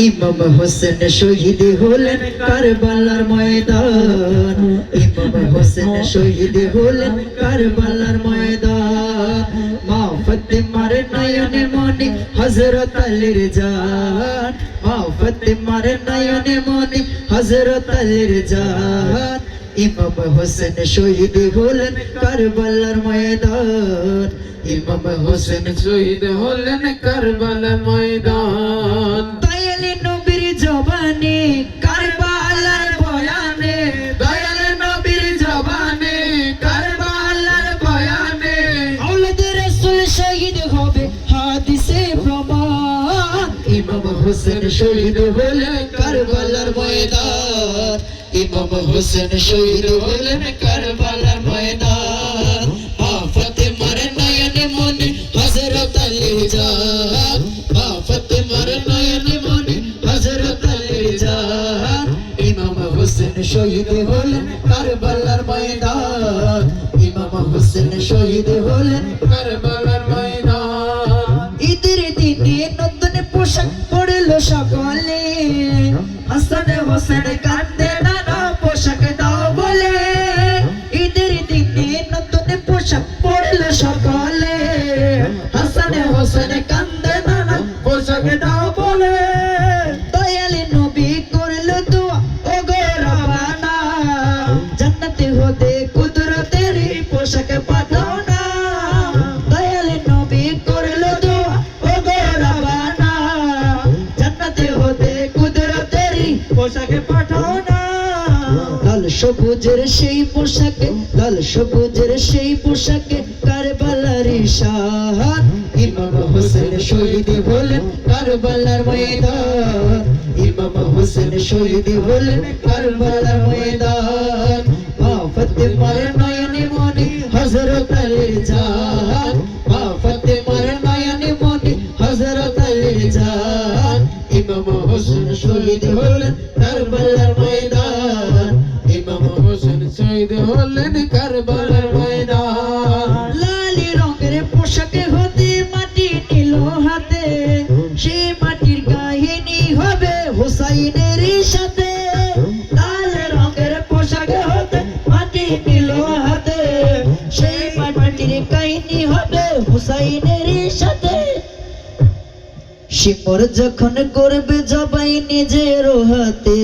ইমাম হোসেন শহীদ হলেন কারবালার ময়দান। ইমাম হোসেন শহীদ হলেন কারবালার ময়দান। মা ফাতেমার নয়নে মনি হযরত আলীর জান। মা ফাতেমার নয়নে মনি হযরত আলীর জান। ইমাম হোসেন শহীদ হলেন কারবালার ময়দান। ইমাম হোসেন শহীদ হলেন কারবালার ময়দান। দয়ালে নবীর জবানে কারবালার বয়ানে, দয়াল নবীর জবানে কারবালার বয়ানে, আওলাদে রাসূল শহীদ হবে হাদিসে প্রমাণ। ইমাম হোসেন শহীদ হলেন কারবালার ময়দান। ইমাম হোসেন শহীদ হলেন কারবালার ময়দান। মা ফাতেমার নয়নে মনি হযরত আলীর জান। মা ফাতেমার নয়নে মনি হযরত আলীর জান। ইমাম হোসেন শহীদ হলেন কারবালার ময়দান। ইমাম হোসেন শহীদ হলেন কারবালার ময়দান। ঈদের দিনে নতুন পোশাক পরলো সকলে। হাসান হোসেন কান্দে নানা পোশাক দাও বলে। ঈদের দিনে নতুন পোশাক পরলো সকলে। হাসান হোসেন কান্দে নানা পোশাক দাও বলে। দয়ালে নবী করলো দোয়া ও গো রব্বানা, জান্নাতে হতে কুদরতের পোশাক পাঠাও না। দয়ালে নবী করলো দোয়া ও গো রব্বানা, জান্নাতে হতে কুদরতের পোশাক পাঠাও না। লাল সবুজের সেই পোশাকে, লাল সবুজের সেই পোশাকে কারবালার শান। ইমাম হোসেন শহীদ হলেন কারবালার ময়দান। ইমাম হোসেন শহীদ হলেন কারবালার ময়দান। মা ফাতেমার নয়নে মনি হযরত আলীর জান। মা ফাতেমার নয়নে মনি হযরত আলীর জান। ইমাম হোসেন শহীদ হলেন কারবালার ময়দান। ইমাম হোসেন শহীদ হলেন কারবালার ময়দান। লাল রঙের পোশাকে হতে মাটি নিল হাতে, সে মাটির কাহিনী হবে হুসাইনের সাথে। লাল রঙের পোশাকে হতে মাটি নিল হাতে, সেই মাটির কাহিনী হবে হুসাইনের সাথে। শিমর যখন করবে জবাই নিজের হাতে,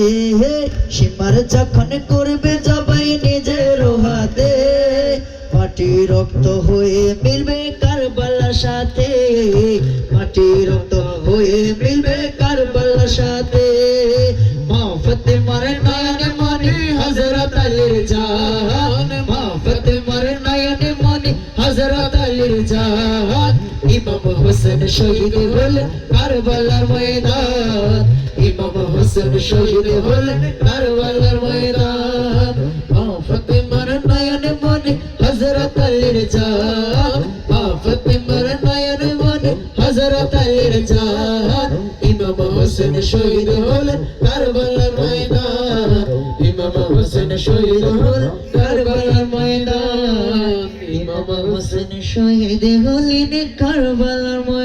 শিমার যখন করবে জবাই নিজের হাতে, মাটি রক্ত হয়ে মিলবে কারবালার সাথে। মাটি রক্ত হয়ে মিলবে কারবালার সাথে। মা ফাতেমার নয়নে মনি হযরত আলীর জান। মা ফাতেমার নয়নে মনি হযরত আলীর জান। ইমাম হোসেন শহীদ হলেন কারবালার ময়দান। ইমাম হোসেন শহীদ হলেন কারবালার ময়দান। মা ফাতেমার নয়নে মনি হযরত আলীর জান। মা ফাতেমার নয়নে মনি হযরত আলীর জান। ইমাম হোসেন শহীদ হলেন কারবালার ময়দান। ইমাম হোসেন শহীদ হলেন কারবালার ময়দান। ইমাম হোসেন শহীদ হলেন কারবালার ময়দান।